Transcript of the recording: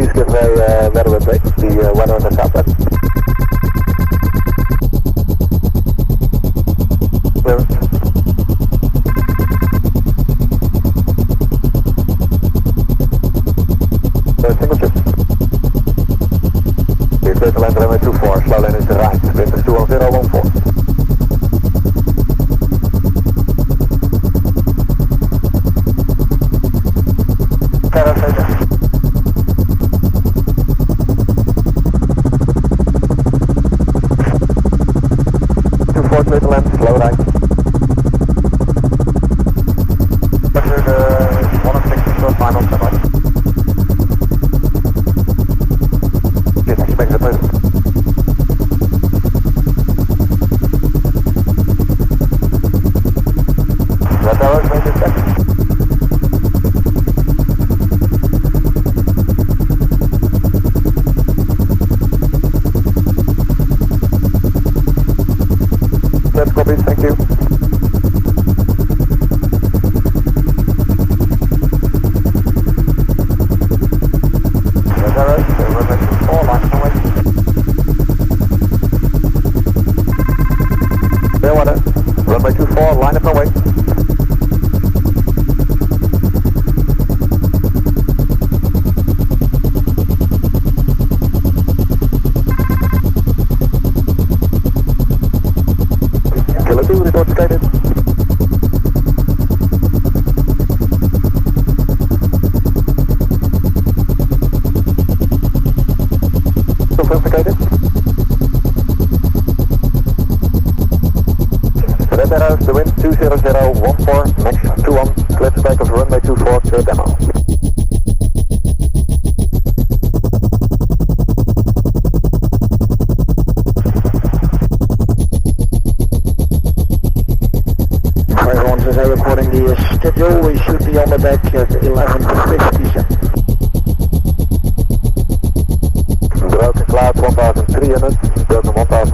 please give a weather update, the weather on the southwest. Clearance. Single chip. Clear to land runway 24, slow lane is to right, wind is 21014. Clear to land, slow right. Pressure the 106 short final, stand by. Yes, expect the present. Red arrows, major check. That's copied, thank you. Red arrows, runway 24, line up and wait. Clear water, runway 24, line up and wait. Kilo 2, report stated. Sophisticated. Red arrows, the wind 20014, max 21, clear to take off runway 24 to demo. Everyone's recording the schedule. We should be on the deck at 11:57. Broken cloud 1300, broken 1000.